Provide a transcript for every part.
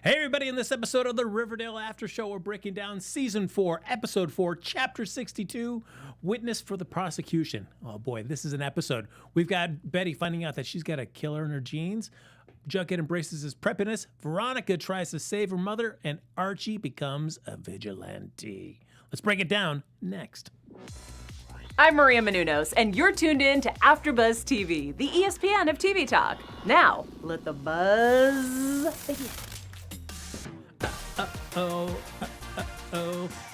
Hey everybody, in this episode of the Riverdale Aftershow, we're breaking down Season 4, Episode 4, Chapter 62, Witness for the Prosecution. Oh boy, this is an episode. We've got Betty finding out that she's got a killer in her genes. Jughead embraces his preppiness. Veronica tries to save her mother, and Archie becomes a vigilante. Let's break it down next. I'm Maria Menounos, and you're tuned in to AfterBuzz TV, the ESPN of TV talk. Now, let the buzz begin.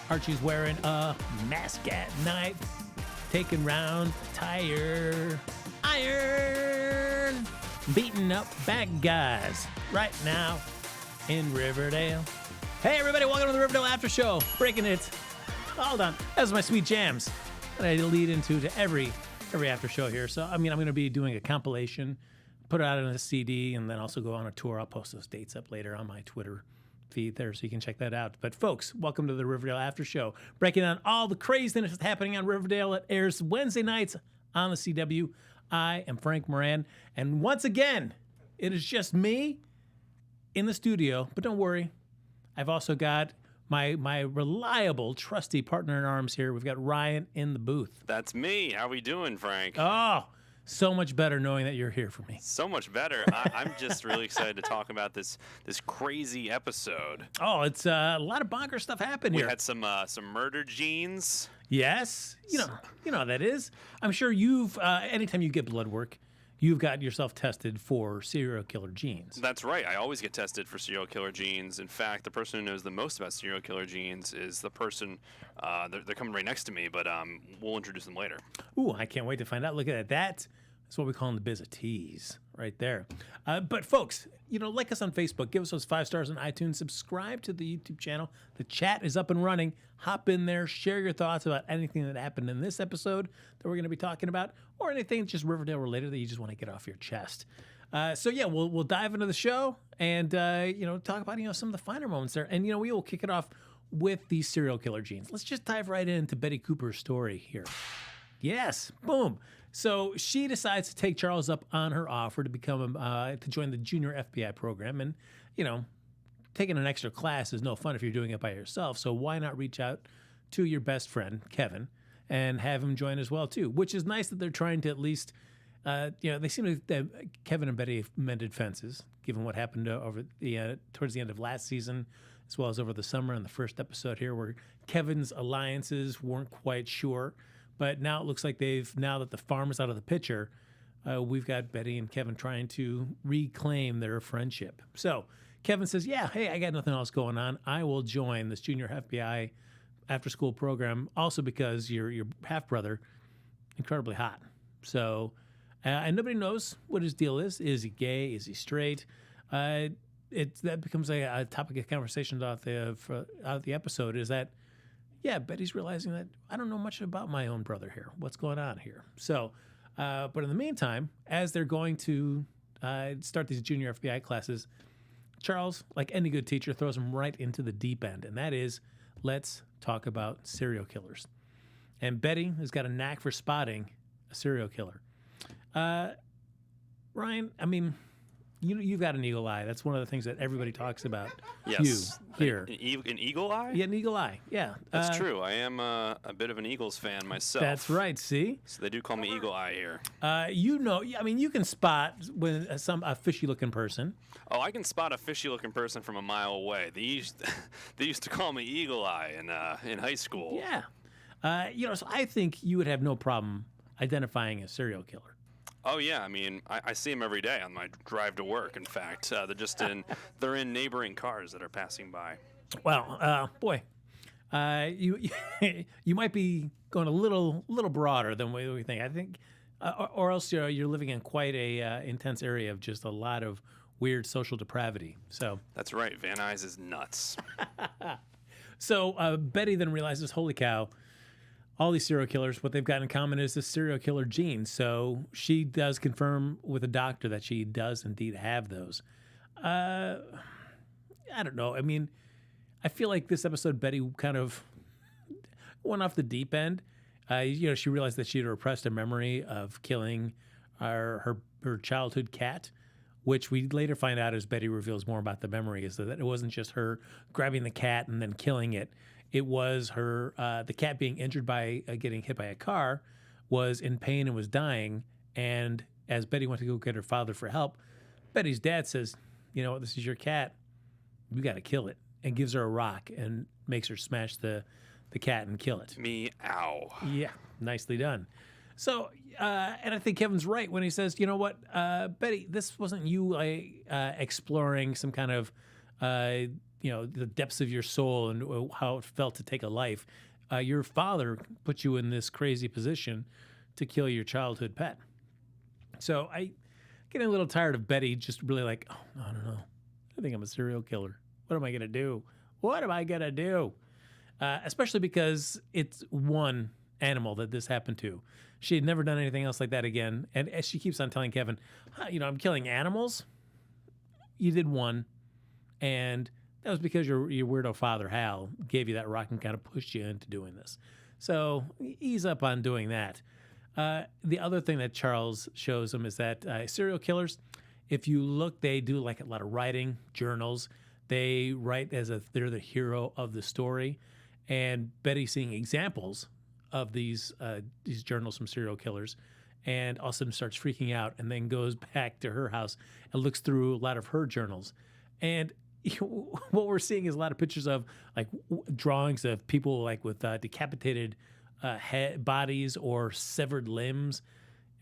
Archie's wearing a mask at night, taking round tire iron, beating up bad guys right now in Riverdale. Hey everybody, welcome to the Riverdale Aftershow. Breaking it all down. That's my sweet jams that I lead into to every after show here. So I'm going to be doing a compilation, put it out on a CD, and then also go on a tour. I'll post those dates up later on my Twitter feed there, so you can check that out. But folks, welcome to the Riverdale After Show, breaking down all the craziness that's happening on Riverdale. It airs Wednesday nights on the CW. I am Frank Moran, and once again, it is just me in the studio. But don't worry, I've also got my reliable, trusty partner in arms here. We've got Ryan in the booth. That's me. How we doing, Frank? Oh, so much better knowing that you're here for me. So much better. I'm just really excited to talk about this crazy episode. Oh, it's a lot of bonker stuff happened here. We had some murder genes. Yes, you know how that is. I'm sure you've anytime you get blood work, you've got yourself tested for serial killer genes. That's right. I always get tested for serial killer genes. In fact, the person who knows the most about serial killer genes is the person. They're coming right next to me, but we'll introduce them later. Ooh, I can't wait to find out. Look at that. That's what we call in the biz a tease right there. But folks, like us on Facebook. Give us those 5 stars on iTunes. Subscribe to the YouTube channel. The chat is up and running. Hop in there. Share your thoughts about anything that happened in this episode that we're going to be talking about, or anything just Riverdale related that you just want to get off your chest. So yeah, we'll dive into the show and talk about some of the finer moments there. And we will kick it off with these serial killer genes. Let's just dive right into Betty Cooper's story here. Yes, boom. So she decides to take Charles up on her offer to become to join the junior FBI program, and taking an extra class is no fun if you're doing it by yourself. So why not reach out to your best friend Kevin and have him join as well too? Which is nice that they're trying to at least, they seem to Kevin and Betty have mended fences, given what happened over the towards the end of last season, as well as over the summer in the first episode here, where Kevin's alliances weren't quite sure. But now it looks like now that the farm is out of the picture, we've got Betty and Kevin trying to reclaim their friendship. So Kevin says, yeah, hey, I got nothing else going on. I will join this junior FBI after-school program, also because your half-brother, incredibly hot. So, and nobody knows what his deal is. Is he gay? Is he straight? That becomes a topic of conversation out of the episode, is that, yeah, Betty's realizing that I don't know much about my own brother here. What's going on here? So, but in the meantime, as they're going to start these junior FBI classes, Charles, like any good teacher, throws them right into the deep end, and that is, let's talk about serial killers. And Betty has got a knack for spotting a serial killer. Ryan, I mean, you've got an eagle eye. That's one of the things that everybody talks about. Yes. You here. An eagle eye? Yeah, an eagle eye. Yeah. That's true. I am a bit of an Eagles fan myself. That's right. See? So they do call me Eagle Eye here. You can spot when a fishy-looking person. Oh, I can spot a fishy-looking person from a mile away. They used to call me Eagle Eye in high school. Yeah. So I think you would have no problem identifying a serial killer. Oh yeah, I mean, I see them every day on my drive to work. In fact, they're in neighboring cars that are passing by. Well, boy, you you might be going a little broader than what we think. I think, or else you're living in quite a intense area of just a lot of weird social depravity. So that's right. Van Nuys is nuts. So Betty then realizes, holy cow, all these serial killers, what they've got in common is the serial killer gene. So she does confirm with a doctor that she does indeed have those. I don't know. I mean, I feel like this episode, Betty kind of went off the deep end. She realized that she had repressed a memory of killing her childhood cat which we later find out as Betty reveals more about the memory, is that it wasn't just her grabbing the cat and then killing it. It was her, the cat being injured by getting hit by a car, was in pain and was dying. And as Betty went to go get her father for help, Betty's dad says, you know what, this is your cat. You got to kill it. And gives her a rock and makes her smash the cat and kill it. Meow. Yeah, nicely done. So, and I think Kevin's right when he says, you know what, Betty, this wasn't you exploring some kind of, the depths of your soul and how it felt to take a life. Your father put you in this crazy position to kill your childhood pet. So I getting a little tired of Betty just really like, oh, I don't know. I think I'm a serial killer. What am I going to do? What am I going to do? Especially because it's one animal that this happened to. She had never done anything else like that again. And as she keeps on telling Kevin, I'm killing animals. You did one. And that was because your weirdo father, Hal, gave you that rock and kind of pushed you into doing this. So ease up on doing that. The other thing that Charles shows him is that serial killers, if you look, they do like a lot of writing, journals. They write as if they're the hero of the story. And Betty seeing examples of these journals from serial killers, and all of a sudden starts freaking out, and then goes back to her house and looks through a lot of her journals. And what we're seeing is a lot of pictures of like drawings of people like with decapitated bodies or severed limbs.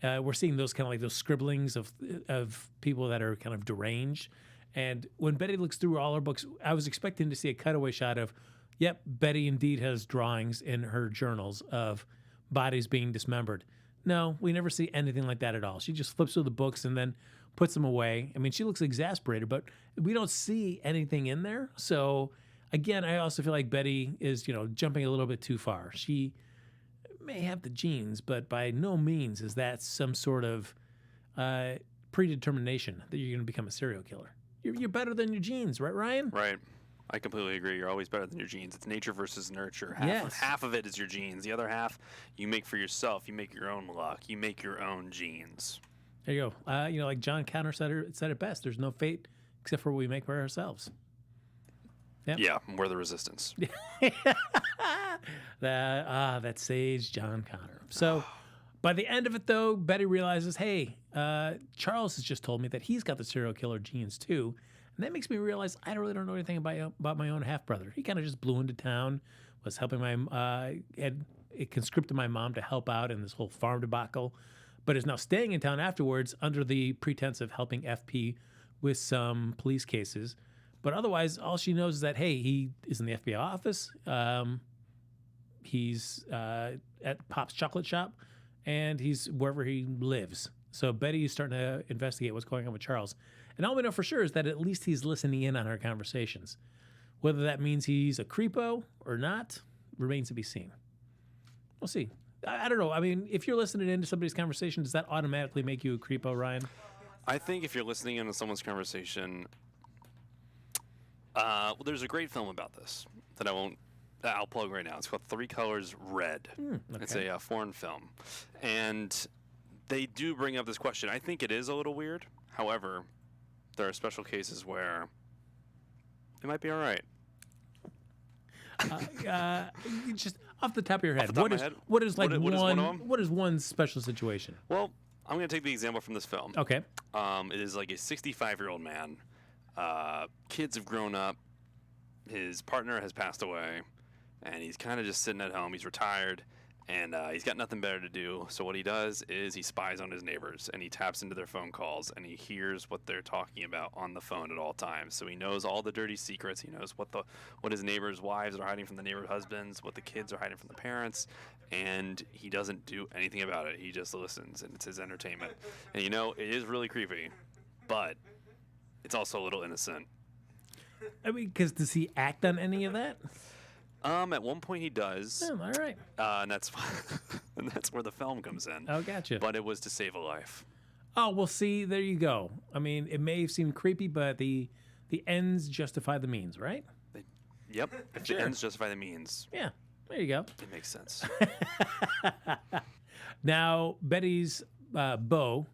We're seeing those kind of like those scribblings of people that are kind of deranged. And when Betty looks through all her books, I was expecting to see a cutaway shot of, yep, Betty indeed has drawings in her journals of bodies being dismembered. No, we never see anything like that at all. She just flips through the books and then puts them away. I mean, she looks exasperated, but we don't see anything in there. So, again, I also feel like Betty is, jumping a little bit too far. She may have the genes, but by no means is that some sort of predetermination that you're going to become a serial killer. You're better than your genes, right, Ryan? Right. I completely agree. You're always better than your genes. It's nature versus nurture. Half of it is your genes. The other half you make for yourself. You make your own luck. You make your own genes. There you go. Like John Connor said it best. There's no fate except for what we make for ourselves. Yep. Yeah, we're the resistance. That sage John Connor. So by the end of it, though, Betty realizes, hey, Charles has just told me that he's got the serial killer genes, too. And that makes me realize I really don't know anything about my own half-brother. He kind of just blew into town, was helping it conscripted my mom to help out in this whole farm debacle, but is now staying in town afterwards under the pretense of helping FP with some police cases. But otherwise, all she knows is that, hey, he is in the FBI office. He's at Pop's chocolate shop, and he's wherever he lives. So Betty is starting to investigate what's going on with Charles. And all we know for sure is that at least he's listening in on our conversations. Whether that means he's a creepo or not remains to be seen. We'll see. I don't know. I mean, if you're listening into somebody's conversation, does that automatically make you a creepo, Ryan? I think if you're listening into someone's conversation, there's a great film about this that I'll plug right now. It's called Three Colors Red. Okay. It's a foreign film. And they do bring up this question. I think it is a little weird. However, there are special cases where it might be all right. Just off the top of your head, what is one special situation? Well, I'm going to take the example from this film. Okay. It is like a 65-year-old man. Kids have grown up. His partner has passed away, and he's kind of just sitting at home. He's retired, and he's got nothing better to do. So what he does is he spies on his neighbors, and he taps into their phone calls, and he hears what they're talking about on the phone at all times. So he knows all the dirty secrets. He knows what his neighbors' wives are hiding from the neighbors' husbands, what the kids are hiding from the parents, and he doesn't do anything about it. He just listens, and it's his entertainment. And it is really creepy, but it's also a little innocent. I mean, because does he act on any of that? At one point he does. Oh, all right. And that's where the film comes in. Oh, gotcha. But it was to save a life. Oh, well, see, there you go. I mean, it may seem creepy, but the ends justify the means, right? Yep. If the ends justify the means. Yeah, there you go. It makes sense. Now, Betty's beau,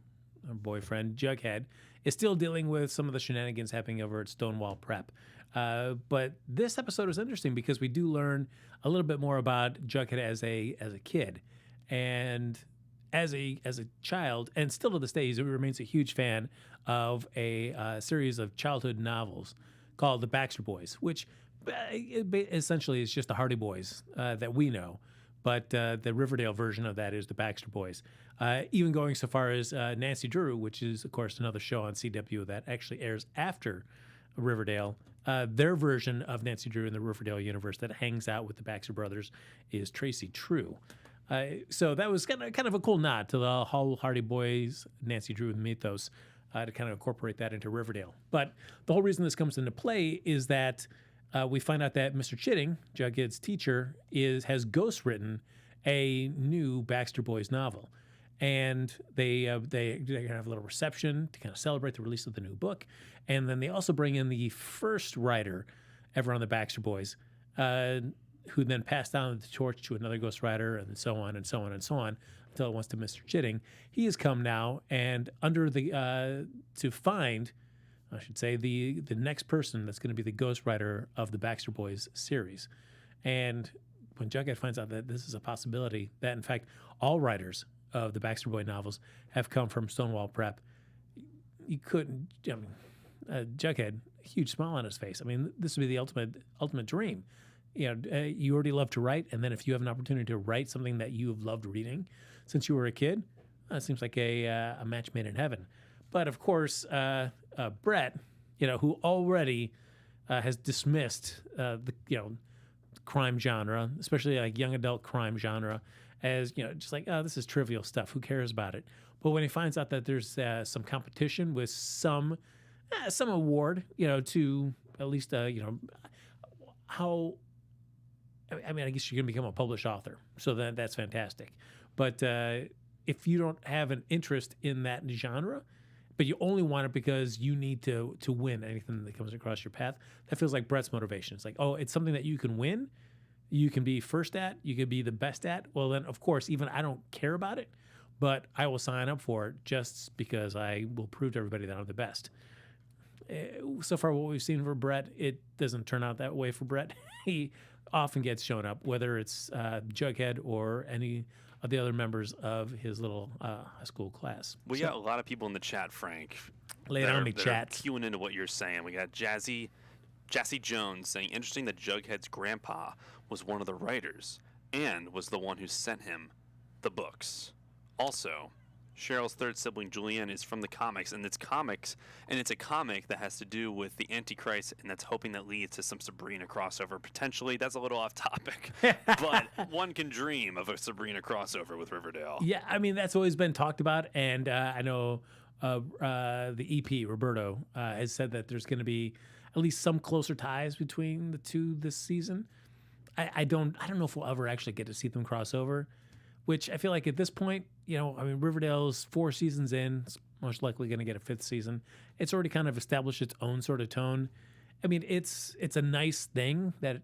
her boyfriend, Jughead, is still dealing with some of the shenanigans happening over at Stonewall Prep. But this episode is interesting because we do learn a little bit more about Jughead as a kid, and as a child, and still to this day, he remains a huge fan of a series of childhood novels called The Backstreet Boys, which essentially is just the Hardy Boys that we know. But the Riverdale version of that is the Backstreet Boys. Even going so far as Nancy Drew, which is, of course, another show on CW that actually airs after Riverdale. Their version of Nancy Drew in the Riverdale universe that hangs out with the Baxter brothers is Tracy True. So that was kind of a cool nod to the whole Hardy Boys, Nancy Drew mythos to kind of incorporate that into Riverdale. But the whole reason this comes into play is that we find out that Mr. Chitting, Jughead's teacher, has ghostwritten a new Baxter Boys novel. And they're going to have a little reception to kind of celebrate the release of the new book. And then they also bring in the first writer ever on the Baxter Boys, who then passed down the torch to another ghostwriter, and so on and so on and so on, until it went to Mr. Chitting. He has come now, and to find, I should say, the next person that's going to be the ghostwriter of the Baxter Boys series. And when Jughead finds out that this is a possibility, that in fact all writers of the Baxter Boy novels have come from Stonewall Prep, you couldn't. Jughead, huge smile on his face. I mean, this would be the ultimate dream. You already love to write, and then if you have an opportunity to write something that you have loved reading since you were a kid, it seems like a match made in heaven. But of course, Brett, who already has dismissed the crime genre, especially like young adult crime genre, as just like, oh, this is trivial stuff. Who cares about it? But when he finds out that there's some competition with some award, to at least how. I mean, I guess you're going to become a published author, so that's fantastic. But if you don't have an interest in that genre, but you only want it because you need to win anything that comes across your path, that feels like Brett's motivation. It's like, oh, it's something that you can win, you can be first at, you can be the best at. Well, then, of course, even I don't care about it, but I will sign up for it just because I will prove to everybody that I'm the best. So far, what we've seen for Brett, it doesn't turn out that way for Brett. He often gets shown up, whether it's Jughead or any of the other members of his little high school class. We got a lot of people in the chat, Frank. Lay it on me, chat. Queuing into what you're saying. We got Jassy Jones saying, interesting that Jughead's grandpa was one of the writers and was the one who sent him the books. Also, Cheryl's third sibling, Julianne, is from the comics, and it's a comic that has to do with the Antichrist, and that's hoping that leads to some Sabrina crossover. Potentially, that's a little off topic, but one can dream of a Sabrina crossover with Riverdale. Yeah, I mean, that's always been talked about, and I know the EP, Roberto, has said that there's going to be at least some closer ties between the two this season. I don't know if we'll ever actually get to see them cross over, which I feel like at this point, Riverdale's 4 seasons in, it's most likely going to get a 5th season. It's already kind of established its own sort of tone. I mean, it's a nice thing that,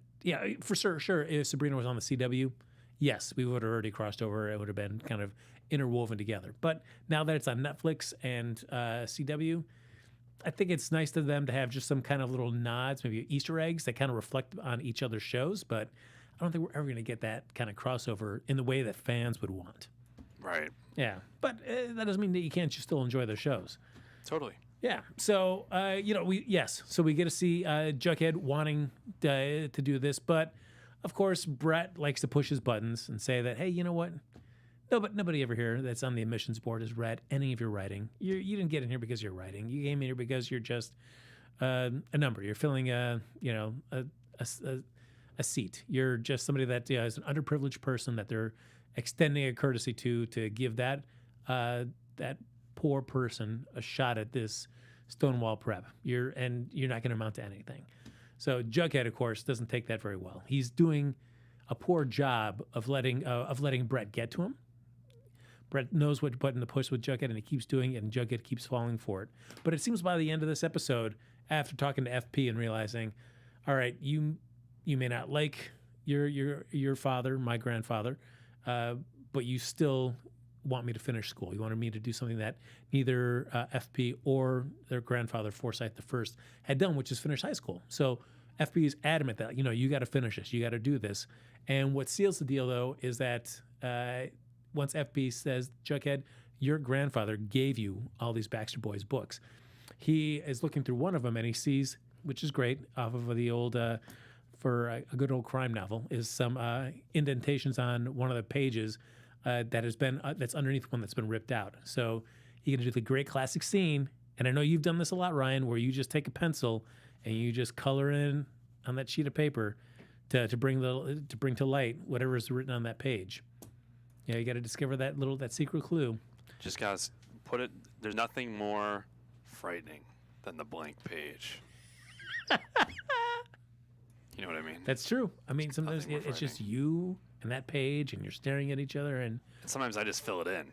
for sure, if Sabrina was on the CW, yes, we would have already crossed over. It would have been kind of interwoven together. But now that it's on Netflix and CW, I think it's nice to them to have just some kind of little nods, maybe Easter eggs that kind of reflect on each other's shows. But I don't think we're ever going to get that kind of crossover in the way that fans would want. Right. Yeah. But that doesn't mean that you can't just still enjoy their shows. Totally. Yeah. So, so we get to see Jughead wanting to do this. But, of course, Brett likes to push his buttons and say that, hey, you know what? Nobody ever here that's on the admissions board has read any of your writing. You didn't get in here because you're writing. You came in here because you're just a number. You're filling a seat. You're just somebody that is an underprivileged person that they're extending a courtesy to give that poor person a shot at this Stonewall Prep. You're not going to amount to anything. So Jughead, of course, doesn't take that very well. He's doing a poor job of letting Brett get to him. Brett knows what button to push with Jughead, and he keeps doing it, and Jughead keeps falling for it. But it seems by the end of this episode, after talking to FP and realizing, all right, you may not like your father, my grandfather, but you still want me to finish school. He wanted me to do something that neither FP or their grandfather, Forsyth the First, had done, which is finish high school. So FP is adamant that, you got to finish this. You got to do this. And what seals the deal, though, is that once FP says, Jughead, your grandfather gave you all these Backstreet Boys books. He is looking through one of them, and he sees, which is great, off of the old, for a good old crime novel, is some indentations on one of the pages that has been that's underneath one that's been ripped out. So you can do the great classic scene, and I know you've done this a lot, Ryan, where you just take a pencil and you just color in on that sheet of paper to bring to light whatever is written on that page. Yeah, you got to discover that secret clue. Just guys, put it. There's nothing more frightening than the blank page. You know what I mean? That's true. I mean, sometimes it's just you and that page, and you're staring at each other. And sometimes I just fill it in,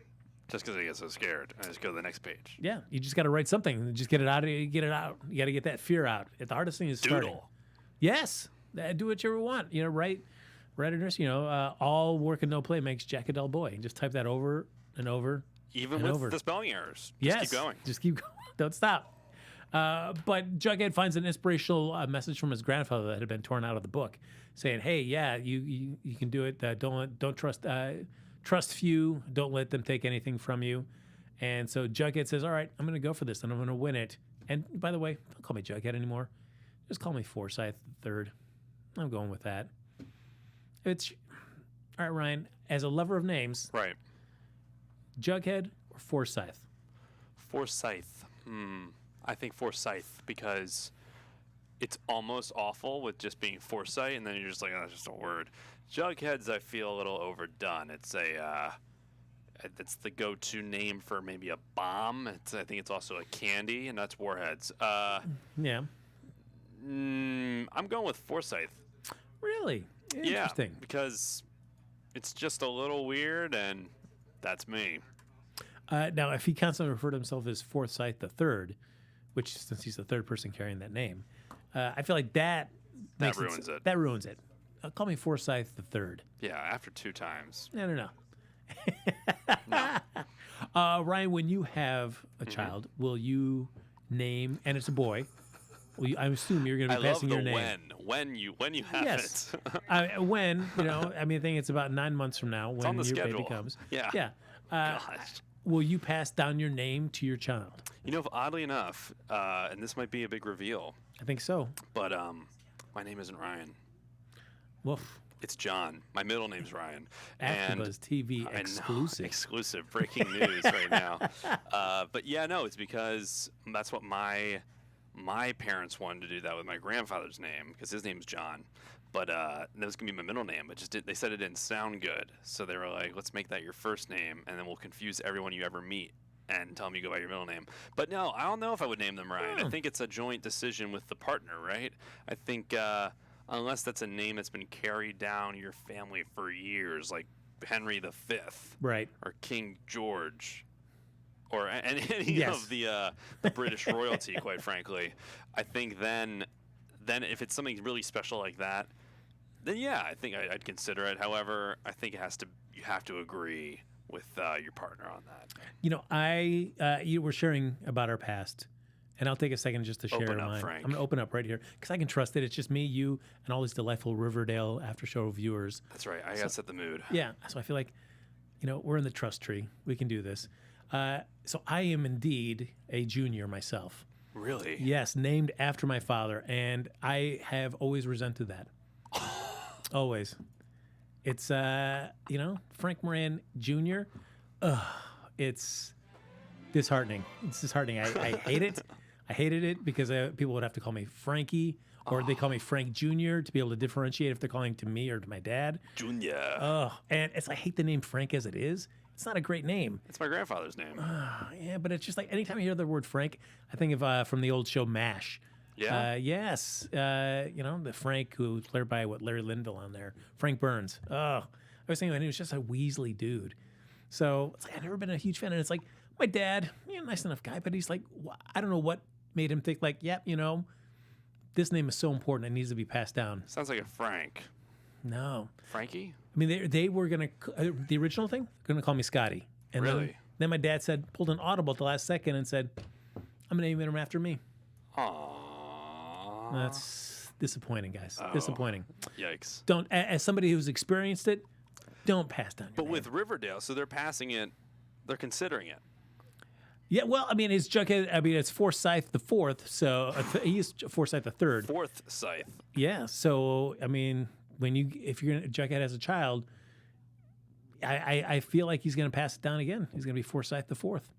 just because I get so scared. I just go to the next page. Yeah, you just got to write something. Just get it out. Get it out. You got to get that fear out. The hardest thing is starting. Doodle. Yes, do what you want. Write a nurse. All work and no play makes Jack a dull boy. Just type that over and over. Even with the spelling errors. Yes. Just keep going. Just keep going. Don't stop. But Jughead finds an inspirational message from his grandfather that had been torn out of the book, saying, "Hey, yeah, you can do it. Don't trust few. Don't let them take anything from you." And so Jughead says, "All right, I'm going to go for this, and I'm going to win it." And by the way, don't call me Jughead anymore. Just call me Forsyth III. I'm going with that. It's all right, Ryan. As a lover of names, right? Jughead or Forsyth? Forsyth. I think Forsyth, because it's almost awful with just being Forsyth, and then you're just like, oh, that's just a word. Jughead's, I feel, a little overdone. It's the go-to name for maybe a bomb. I think it's also a candy, and that's Warheads. Yeah. I'm going with Forsyth. Really? Interesting. Yeah, because it's just a little weird, and that's me. Now, if he constantly referred to himself as Forsyth the Third, which since he's the third person carrying that name, I feel like that ruins it. That ruins it. Call me Forsyth the Third. Yeah, after 2 times. No. No. Ryan, when you have a child, will you name? And it's a boy. I assume you're going to be passing your name. When you have yes. it. I think it's about 9 months from now when your schedule. baby comes. Yeah. Gosh. Will you pass down your name to your child? Oddly enough, and this might be a big reveal. I think so. But my name isn't Ryan. Woof. It's John. My middle name's Ryan. AfterBuzz TV exclusive. Exclusive. Breaking news right now. But yeah, no, it's because that's what my parents wanted to do that with my grandfather's name, because his name's John. But that was going to be my middle name. They said it didn't sound good. So they were like, let's make that your first name, and then we'll confuse everyone you ever meet and tell them you go by your middle name. But no, I don't know if I would name them Ryan. I think it's a joint decision with the partner, right? I think unless that's a name that's been carried down your family for years, like Henry V. Right. Or King George. Or any of the British royalty, quite frankly. I think then if it's something really special like that, then yeah, I think I'd consider it. However, I think you have to agree with your partner on that. You were sharing about our past, and I'll take a second just to share Open up, mine. Frank. I'm going to open up right here because I can trust it. It's just me, you, and all these delightful Riverdale Aftershow viewers. That's right. I got to set the mood. Yeah. So I feel like, we're in the trust tree. We can do this. So I am indeed a junior myself. Really? Yes, named after my father, and I have always resented that. Always. It's Frank Moran Jr. It's disheartening. It's disheartening. I hate it. I hated it because people would have to call me Frankie, or they call me Frank Jr. to be able to differentiate if they're calling to me or to my dad. Junior. And I hate the name Frank as it is. It's not a great name. It's my grandfather's name. Yeah, but it's just like anytime I hear the word Frank, I think of from the old show MASH. Yeah. Yes. The Frank who was played by Larry Linville on there. Frank Burns. I was thinking he was just a Weasley dude. So it's like I've never been a huge fan. And it's like my dad, nice enough guy, but he's like, I don't know what made him think like, yep, this name is so important. It needs to be passed down. Sounds like a Frank. No. Frankie? I mean, they were going to, the original thing, going to call me Scotty. And Really? Then my dad pulled an audible at the last second and said, I'm going to name him after me. Aww. That's disappointing, guys. Oh. Disappointing. Yikes. Don't, as somebody who's experienced it, don't pass down your But name. with Riverdale, so they're passing it, they're considering it. Yeah, well, I mean, it's Jughead. I mean, it's Forsyth the fourth, so he's Forsyth the third. Fourth Scythe. Yeah, so I mean, if you're gonna Jughead as a child, I feel like he's gonna pass it down again. He's gonna be Forsyth the fourth.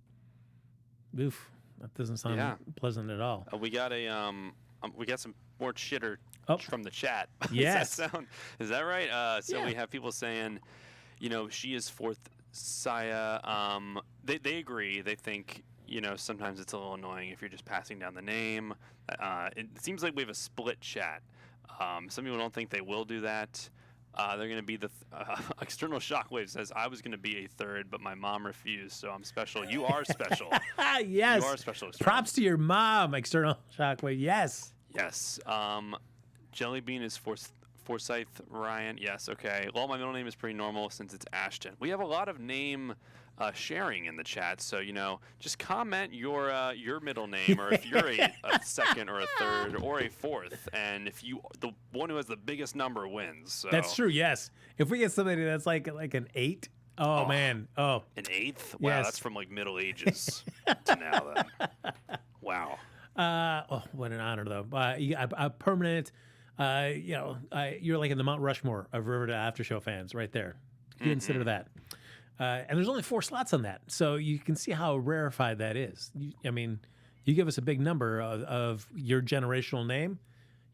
Oof, that doesn't sound pleasant at all. We got some more chitter from the chat. Yes. Is that right? So Yeah. we have people saying, she is fourth Saya. They agree. They think, sometimes it's a little annoying if you're just passing down the name. It seems like we have a split chat. Some people don't think they will do that. They're going to be the external shockwave says I was going to be a third, but my mom refused, so I'm special. You are special. Yes. You are special. Props to your mom, external shockwave. Yes. Yes. Jellybean is Forsyth Ryan. Yes. Okay. Well, my middle name is pretty normal since it's Ashton. We have a lot of name sharing in the chat, so just comment your middle name, or if you're a second or a third or a fourth, and if the one who has the biggest number wins. So. That's true. Yes. If we get somebody that's like an 8, oh man, an eighth. Wow, yes. That's from like Middle Ages to now. Then. Wow. What an honor, though. A permanent. You're like in the Mount Rushmore of Riverdale Aftershow fans, right there. Consider that. And there's only 4 slots on that, so you can see how rarefied that is. You give us a big number of your generational name,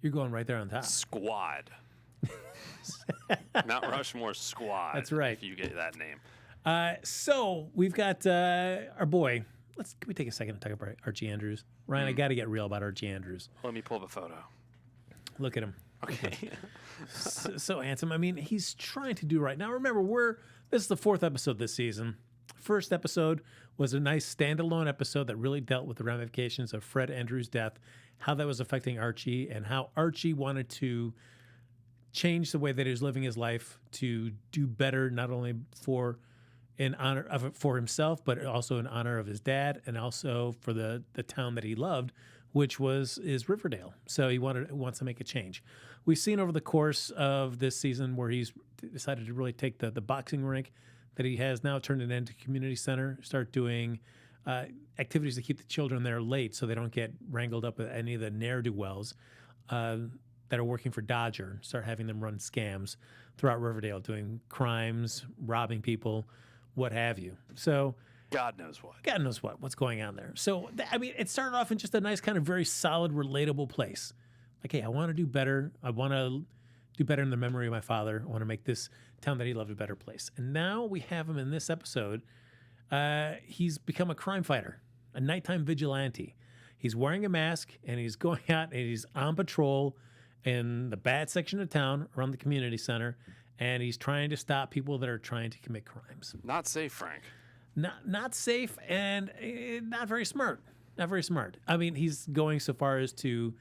you're going right there on top. Squad. Mount Rushmore Squad. That's right. If you get that name. So we've got our boy. Can we take a second to talk about Archie Andrews? Ryan, I got to get real about Archie Andrews. Let me pull the photo. Look at him. Okay. so handsome. I mean, he's trying to do right. Now, remember, this is the 4th episode this season. First episode was a nice standalone episode that really dealt with the ramifications of Fred Andrews' death, how that was affecting Archie, and how Archie wanted to change the way that he was living his life to do better, not only for himself, but also in honor of his dad, and also for the town that he loved, which is Riverdale. So he wants to make a change. We've seen over the course of this season where he's decided to really take the boxing rink that he has now, turned it into a community center, start doing activities to keep the children there late so they don't get wrangled up with any of the ne'er-do-wells that are working for Dodger, start having them run scams throughout Riverdale, doing crimes, robbing people, what have you. So God knows what's going on there. So, it started off in just a nice kind of very solid, relatable place. Like, hey, I want to do better. I want to do better in the memory of my father. I want to make this town that he loved a better place. And now we have him in this episode. He's become a crime fighter, a nighttime vigilante. He's wearing a mask, and he's going out, and he's on patrol in the bad section of town around the community center, and he's trying to stop people that are trying to commit crimes. Not safe, Frank. Not safe, and not very smart. Not very smart. I mean, he's going so far as to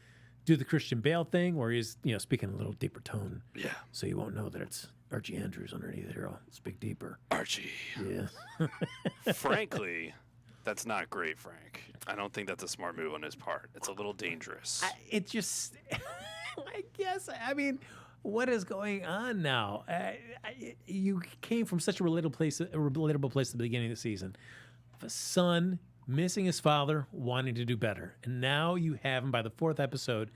do the Christian Bale thing, where he's speaking in a little deeper tone. Yeah. So you won't know that it's Archie Andrews underneath it. I'll speak deeper. Archie. Yeah. Frankly, that's not great, Frank. I don't think that's a smart move on his part. It's a little dangerous. It just, I guess. I mean, what is going on now? You came from such a relatable place at the beginning of the season. Of a son missing his father, wanting to do better. And now you have him by the 4th episode.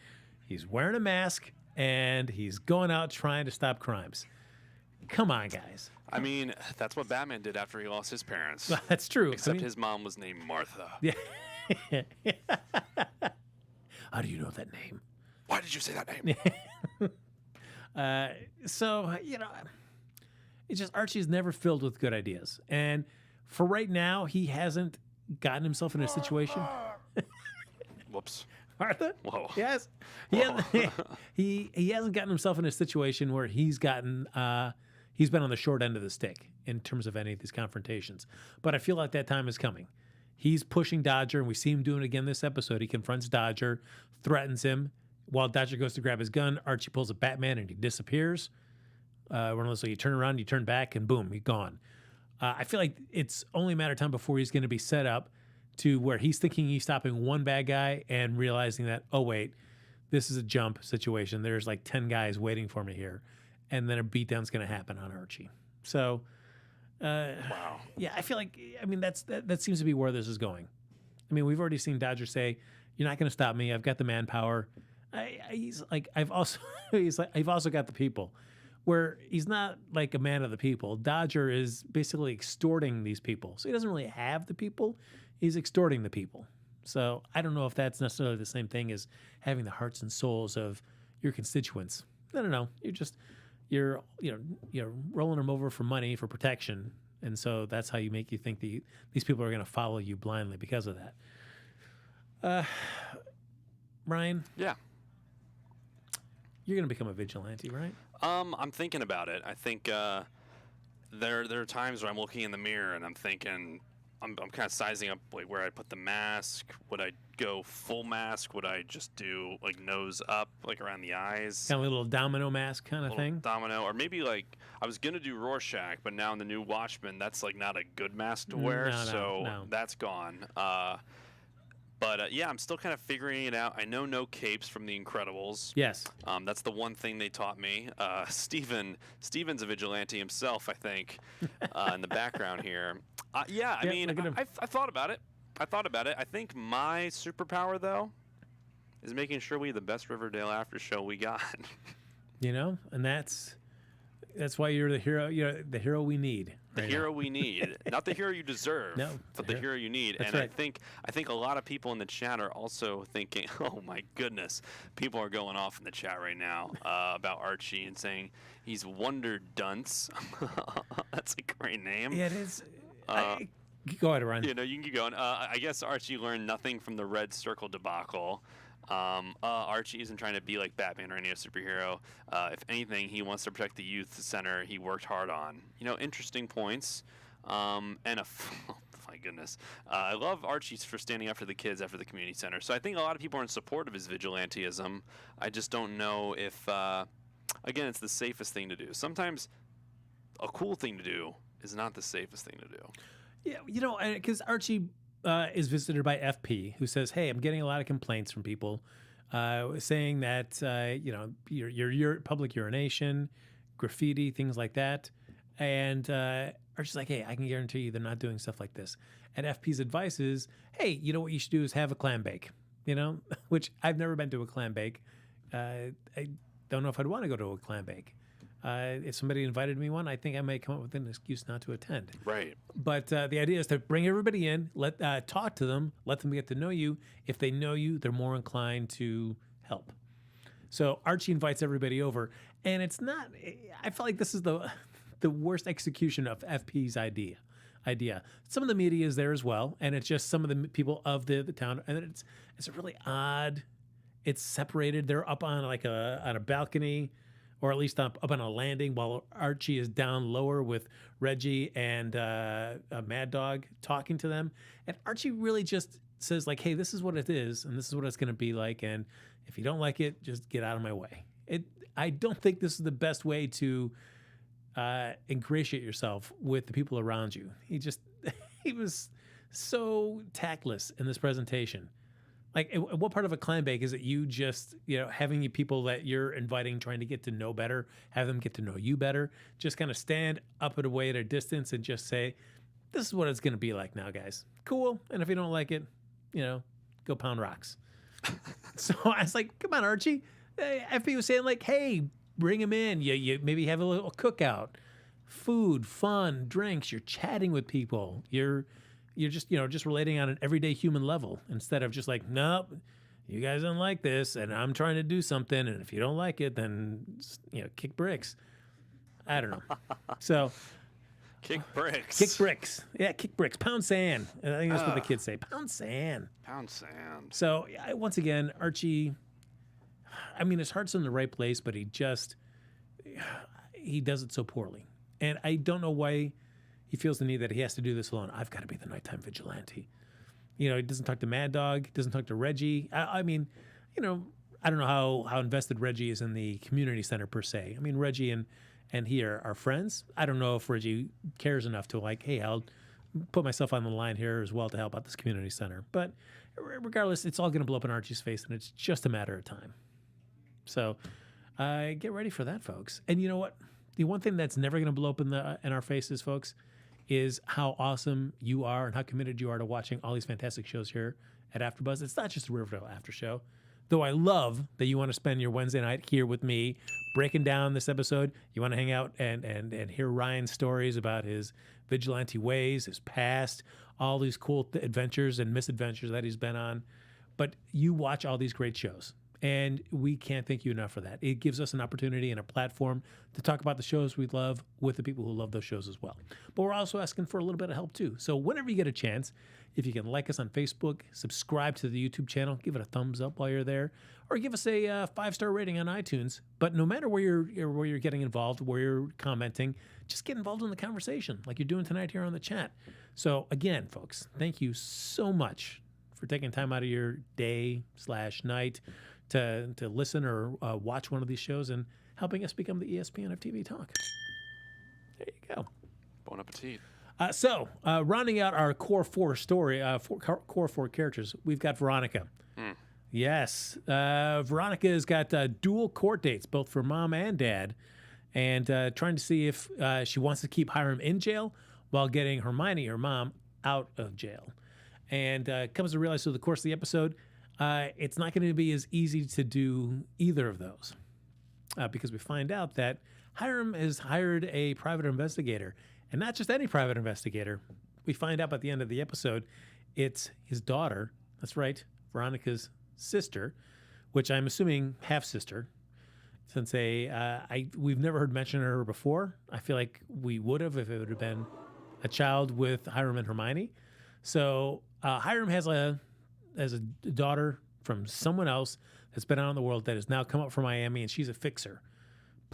He's wearing a mask, and he's going out trying to stop crimes. Come on, guys. I mean, that's what Batman did after he lost his parents. Well, that's true. Except his mom was named Martha. Yeah. How do you know that name? Why did you say that name? It's just Archie's never filled with good ideas. And for right now, he hasn't gotten himself in a situation. Whoops. Martha? Whoa. Yes. Whoa. He hasn't gotten himself in a situation where he's been on the short end of the stick in terms of any of these confrontations. But I feel like that time is coming. He's pushing Dodger, and we see him doing it again this episode. He confronts Dodger, threatens him. While Dodger goes to grab his gun, Archie pulls a Batman and he disappears. So you turn around, you turn back, and boom, he's gone. I feel like it's only a matter of time before he's going to be set up to where he's thinking he's stopping one bad guy and realizing that, oh, wait, this is a jump situation. There's like 10 guys waiting for me here. And then a beatdown's going to happen on Archie. So, Wow. yeah, I feel like, I mean, that seems to be where this is going. I mean, we've already seen Dodger say, you're not going to stop me. I've got the manpower. He's like, I've also got the people. Where he's not like a man of the people. Dodger is basically extorting these people. So he doesn't really have the people. He's extorting the people. So I don't know if that's necessarily the same thing as having the hearts and souls of your constituents. I don't know. You're rolling them over for money, for protection. And so that's how you make you think these people are going to follow you blindly because of that. Ryan? Yeah. You're going to become a vigilante, right? I'm thinking about it. I think there are times where I'm looking in the mirror and I'm thinking, I'm kind of sizing up like where I put the mask. Would I go full mask? Would I just do like nose up, like around the eyes? Kind of a little domino mask kind of thing? Domino, or maybe like I was gonna do Rorschach, but now in the new Watchmen, that's like not a good mask to wear, No. That's gone. But yeah, I'm still kind of figuring it out. I know no capes from The Incredibles. Yes. That's the one thing they taught me. Steven's a vigilante himself, I think, in the background here. Yeah, I mean, I thought about it. I think my superpower, though, is making sure we have the best Riverdale Aftershow we got. And that's why you're the hero. You're the hero we need. The hero we need, not the hero you deserve, but the hero you need. That's and right. I think a lot of people in the chat are also thinking, oh my goodness, people are going off in the chat right now about Archie and saying he's Wonder Dunce. That's a great name. Yeah, it is. Go ahead, Ryan. You can keep going. I guess Archie learned nothing from the Red Circle debacle. Archie isn't trying to be like Batman or any other superhero. If anything, he wants to protect the youth center he worked hard on. Interesting points. Oh my goodness. I love Archie for standing up for the kids after the community center. So I think a lot of people are in support of his vigilantism. I just don't know if, again, it's the safest thing to do. Sometimes a cool thing to do is not the safest thing to do. Yeah, because Archie is visited by FP, who says, "Hey, I'm getting a lot of complaints from people saying that your public urination, graffiti, things like that." And Archie's like, "Hey, I can guarantee you they're not doing stuff like this." And FP's advice is, "Hey, you know what you should do is have a Clambake." Which I've never been to a Clambake. I don't know if I'd want to go to a Clambake. If somebody invited me one, I think I may come up with an excuse not to attend. Right. But the idea is to bring everybody in, talk to them, let them get to know you. If they know you, they're more inclined to help. So Archie invites everybody over, and it's not. I feel like this is the worst execution of FP's idea. Some of the media is there as well, and it's just some of the people of the town, and it's really odd. It's separated. They're up on like on a balcony. Or at least up on a landing, while Archie is down lower with Reggie and Mad Dog talking to them. And Archie really just says, like, hey, this is what it is, and this is what it's going to be like, and if you don't like it, just get out of my way. I don't think this is the best way to ingratiate yourself with the people around you. He was so tactless in this presentation. Like, what part of a Clambake is it you just, having you people that you're inviting, trying to get to know better, have them get to know you better, just kind of stand up and away at a distance and just say, this is what it's going to be like now, guys. Cool. And if you don't like it, go pound rocks. So I was like, come on, Archie. FP was saying like, hey, bring him in. You maybe have a little cookout, food, fun, drinks. You're chatting with people. You're just relating on an everyday human level instead of just like, nope, you guys don't like this, and I'm trying to do something, and if you don't like it, then kick bricks. I don't know. So kick bricks. Kick bricks. Yeah, kick bricks. Pound sand. I think that's what the kids say. Pound sand. Pound sand. So once again, Archie. I mean, his heart's in the right place, but he does it so poorly, and I don't know why. He feels the need that he has to do this alone. I've got to be the nighttime vigilante. He doesn't talk to Mad Dog, doesn't talk to Reggie. I mean, I don't know how invested Reggie is in the community center per se. I mean, Reggie and and he are our friends. I don't know if Reggie cares enough to like, hey, I'll put myself on the line here as well to help out this community center. But regardless, it's all going to blow up in Archie's face, and it's just a matter of time. So get ready for that, folks. And you know what? The one thing that's never going to blow up in our faces, folks, is how awesome you are and how committed you are to watching all these fantastic shows here at AfterBuzz. It's not just the Riverdale After Show, though I love that you want to spend your Wednesday night here with me breaking down this episode. You want to hang out and hear Ryan's stories about his vigilante ways, his past, all these cool adventures and misadventures that he's been on. But you watch all these great shows, and we can't thank you enough for that. It gives us an opportunity and a platform to talk about the shows we love with the people who love those shows as well. But we're also asking for a little bit of help too. So whenever you get a chance, if you can like us on Facebook, subscribe to the YouTube channel, give it a thumbs up while you're there, or give us a 5-star rating on iTunes. But no matter where you're getting involved, where you're commenting, just get involved in the conversation like you're doing tonight here on the chat. So again, folks, thank you so much for taking time out of your day/night to listen or watch one of these shows and helping us become the ESPN of TV talk. There you go. Bon appetit. So, rounding out our core four core four characters, we've got Veronica. Yes, Veronica's got dual court dates, both for mom and dad, and trying to see if she wants to keep Hiram in jail while getting Hermione, her mom, out of jail. And comes to realize through the course of the episode, it's not going to be as easy to do either of those, because we find out that Hiram has hired a private investigator. And not just any private investigator. We find out at the end of the episode, it's his daughter. That's right, Veronica's sister, which I'm assuming half-sister, since we've never heard mention of her before. I feel like we would have if it would have been a child with Hiram and Hermione. So Hiram has a daughter from someone else that's been out in the world that has now come up from Miami, and she's a fixer.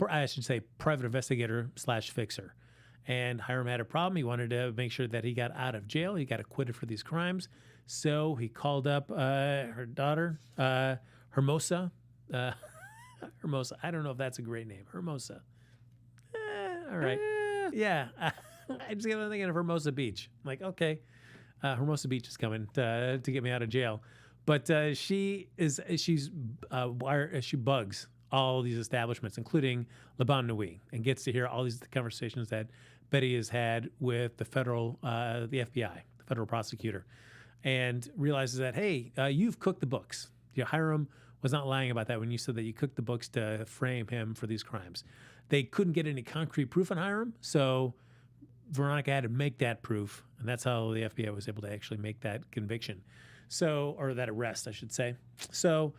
I should say private investigator/fixer. And Hiram had a problem. He wanted to make sure that he got out of jail. He got acquitted for these crimes. So he called up her daughter, Hermosa. Hermosa. I don't know if that's a great name. Hermosa. All right. Yeah. I just kept thinking of Hermosa Beach. I'm like, okay, Hermosa Beach is coming to get me out of jail. But she bugs all these establishments, including Le Bon Nuit, and gets to hear all these conversations that Betty has had with the FBI, the federal prosecutor, and realizes that, hey, you've cooked the books. Hiram was not lying about that when you said that you cooked the books to frame him for these crimes. They couldn't get any concrete proof on Hiram, so Veronica had to make that proof, and that's how the FBI was able to actually make that conviction. So, or that arrest, I should say. So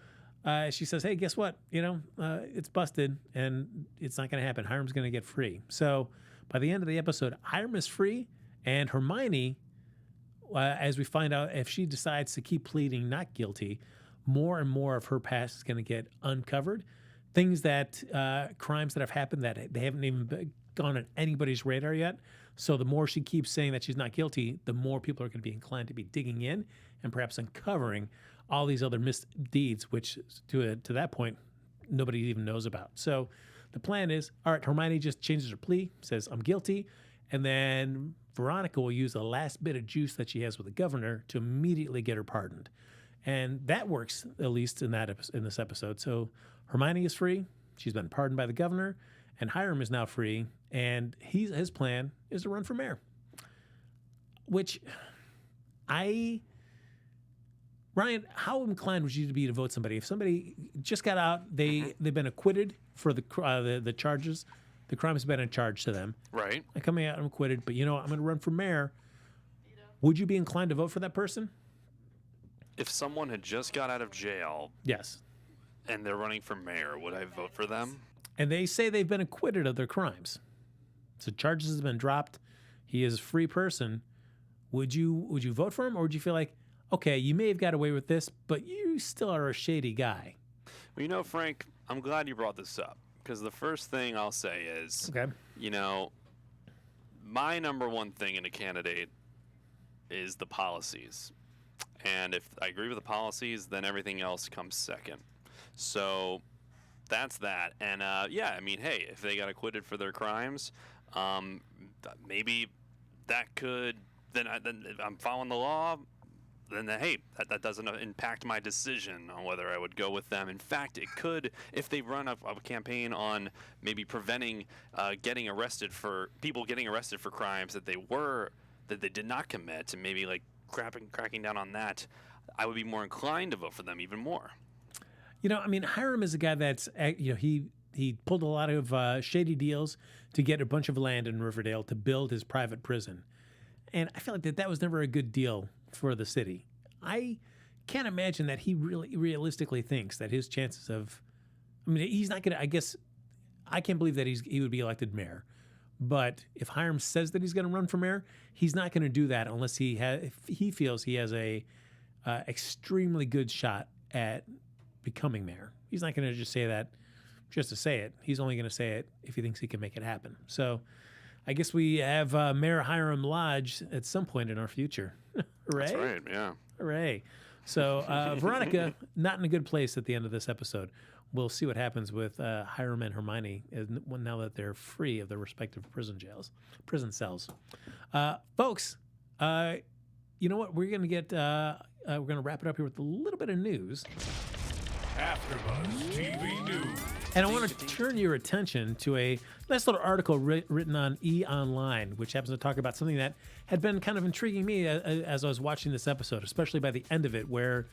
she says, hey, guess what? It's busted, and it's not going to happen. Hiram's going to get free. So by the end of the episode, Hiram is free, and Hermione, as we find out, if she decides to keep pleading not guilty, more and more of her past is going to get uncovered. Things that, crimes that have happened that they haven't even gone on anybody's radar yet. So the more she keeps saying that she's not guilty, the more people are going to be inclined to be digging in and perhaps uncovering all these other misdeeds, which to that point, nobody even knows about. So the plan is, all right, Hermione just changes her plea, says, I'm guilty, and then Veronica will use the last bit of juice that she has with the governor to immediately get her pardoned. And that works, at least in this episode. So Hermione is free. She's been pardoned by the governor, and Hiram is now free, and his plan is to run for mayor, which Ryan, how inclined would you be to vote somebody? If somebody just got out, they've been acquitted for the charges, the crimes have been in charge to them. Right. They're coming out, I'm acquitted, but I'm going to run for mayor. Would you be inclined to vote for that person? If someone had just got out of jail, yes, and they're running for mayor, would I vote for them? And they say they've been acquitted of their crimes. So charges have been dropped. He is a free person. Would you vote for him, or would you feel like, okay, you may have got away with this, but you still are a shady guy? Well, Frank, I'm glad you brought this up, because the first thing I'll say is, okay, my number one thing in a candidate is the policies. And if I agree with the policies, then everything else comes second. So that's that. And yeah, I mean, hey, if they got acquitted for their crimes, maybe that could then if I'm following the law. Then hey, that doesn't impact my decision on whether I would go with them. In fact, it could, if they run a campaign on maybe preventing getting arrested for crimes that they did not commit, and maybe like cracking down on that, I would be more inclined to vote for them even more. You know, I mean, Hiram is a guy that's, he pulled a lot of shady deals to get a bunch of land in Riverdale to build his private prison. And I feel like that was never a good deal for the city. I can't imagine that he really realistically thinks that his chances of, I mean, he's not going to, I guess, I can't believe that he would be elected mayor. But if Hiram says that he's going to run for mayor, he's not going to do that unless if he feels he has a extremely good shot at becoming mayor. He's not going to just say that just to say it. He's only going to say it if he thinks he can make it happen. So I guess we have Mayor Hiram Lodge at some point in our future. Hooray. That's right, yeah. Hooray. So Veronica, not in a good place at the end of this episode. We'll see what happens with Hiram and Hermione now that they're free of their respective prison cells. Folks, you know what? We're going to wrap it up here with a little bit of news. AfterBuzz TV News. And I want to turn your attention to a nice little article written on E! Online, which happens to talk about something that had been kind of intriguing me as I was watching this episode, especially by the end of it, where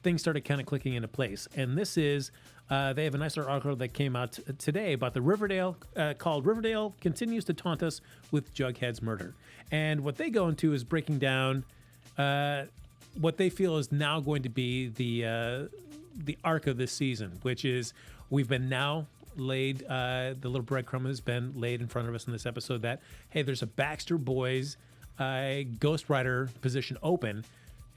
things started kind of clicking into place. And this is, they have a nice little article that came out today about the Riverdale, called Riverdale Continues to Taunt Us with Jughead's Murder. And what they go into is breaking down what they feel is now going to be the arc of this season, which is we've been now laid, the little breadcrumb has been laid in front of us in this episode that, hey, there's a Backstreet Boys ghostwriter position open.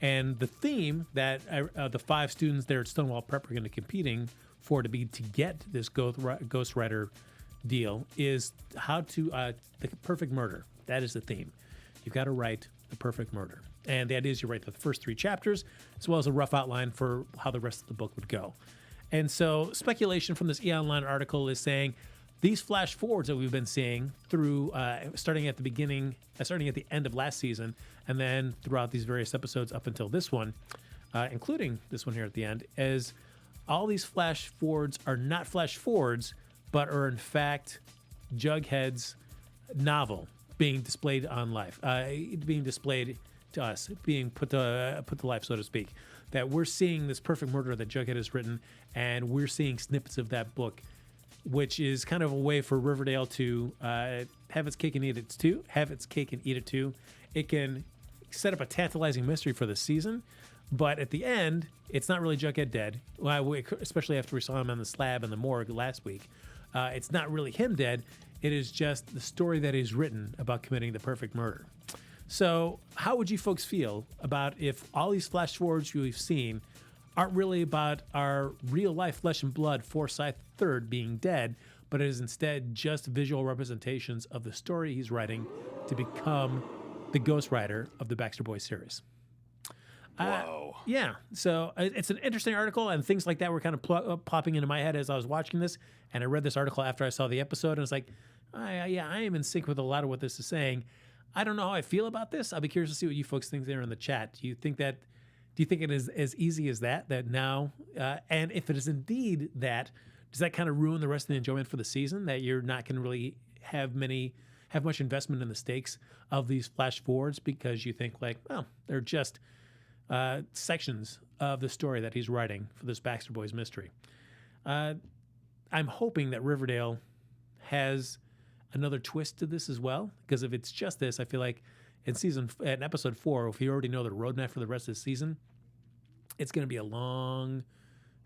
And the theme that the 5 students there at Stonewall Prep are going to be competing for to get this ghostwriter deal is how to, the perfect murder. That is the theme. You've got to write the perfect murder. And the idea is you write the first 3 chapters, as well as a rough outline for how the rest of the book would go. And so speculation from this E! Online article is saying these flash forwards that we've been seeing through starting at the end of last season, and then throughout these various episodes up until this one, including this one here at the end, is all these flash forwards are not flash forwards, but are in fact Jughead's novel being displayed on life, being displayed to us, being put to life, so to speak. That we're seeing this perfect murder that Jughead has written, and we're seeing snippets of that book, which is kind of a way for Riverdale to have its cake and eat it too. It can set up a tantalizing mystery for the season, but at the end, it's not really Jughead dead. Especially after we saw him on the slab in the morgue last week, it's not really him dead. It is just the story that he's written about committing the perfect murder. So how would you folks feel about if all these flash forwards we've seen aren't really about our real life flesh and blood Forsyth III being dead, but it is instead just visual representations of the story he's writing to become the ghostwriter of the Backstreet Boys series? Whoa. Yeah. So it's an interesting article, and things like that were kind of popping into my head as I was watching this. And I read this article after I saw the episode, and I was like, I am in sync with a lot of what this is saying. I don't know how I feel about this. I'll be curious to see what you folks think there in the chat. Do you think it is as easy as that now? And if it is indeed that, does that kind of ruin the rest of the enjoyment for the season, that you're not going to really have much investment in the stakes of these flash forwards because you think like, well, they're just sections of the story that he's writing for this Backstreet Boys mystery. I'm hoping that Riverdale has another twist to this as well, because if it's just this, I feel like in episode 4, if you already know the roadmap for the rest of the season, it's going to be a long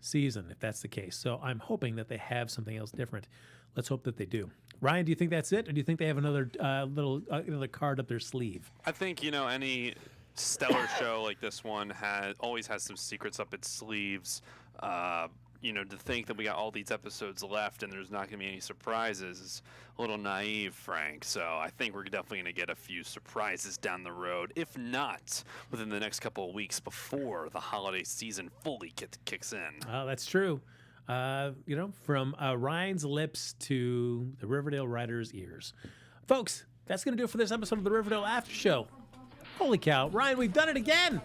season if that's the case. So I'm hoping that they have something else different. Let's hope that they do. Ryan, do you think that's it, or do you think they have another another card up their sleeve? I think any stellar show like this one always has some secrets up its sleeves. To think that we got all these episodes left and there's not going to be any surprises is a little naive, Frank. So I think we're definitely going to get a few surprises down the road, if not within the next couple of weeks before the holiday season fully kicks in. Oh, that's true. from Ryan's lips to the Riverdale writer's ears. Folks, that's going to do it for this episode of the Riverdale Aftershow. Holy cow. Ryan, we've done it again.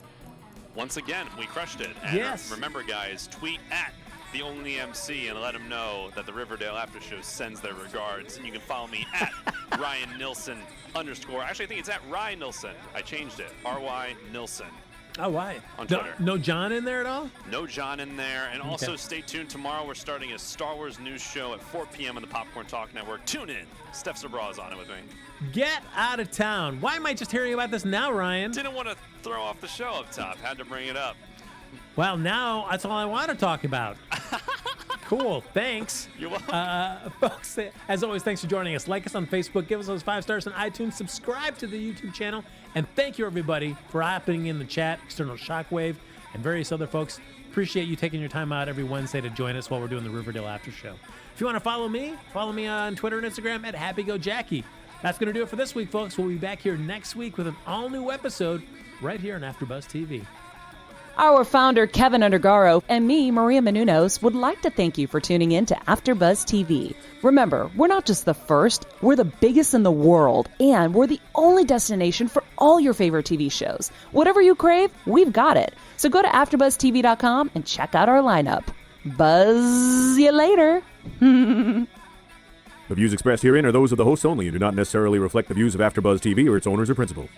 Once again, we crushed it. And yes. Remember, guys, tweet at The Only MC and let them know that the Riverdale Aftershow sends their regards. And you can follow me at Ryan Nilsson _ Actually, I think it's at Ryan Nilsson. I changed it. R-Y Nilsson. Oh, why? On Twitter. No John in there at all? No John in there. And also stay tuned. Tomorrow we're starting a Star Wars news show at 4 p.m. on the Popcorn Talk Network. Tune in. Steph Sabra is on it with me. Get out of town. Why am I just hearing about this now, Ryan? Didn't want to throw off the show up top. Had to bring it up. Well, now that's all I want to talk about. Cool. Thanks. You're welcome. Folks, as always, thanks for joining us. Like us on Facebook. Give us those 5 stars on iTunes. Subscribe to the YouTube channel. And thank you, everybody, for happening in the chat, External Shockwave, and various other folks. Appreciate you taking your time out every Wednesday to join us while we're doing the Riverdale After Show. If you want to follow me on Twitter and Instagram at HappyGoJackie. That's going to do it for this week, folks. We'll be back here next week with an all-new episode right here on AfterBuzz TV. Our founder, Kevin Undergaro, and me, Maria Menounos, would like to thank you for tuning in to AfterBuzz TV. Remember, we're not just the first, we're the biggest in the world, and we're the only destination for all your favorite TV shows. Whatever you crave, we've got it. So go to AfterBuzzTV.com and check out our lineup. Buzz you later. The views expressed herein are those of the hosts only and do not necessarily reflect the views of AfterBuzz TV or its owners or principals.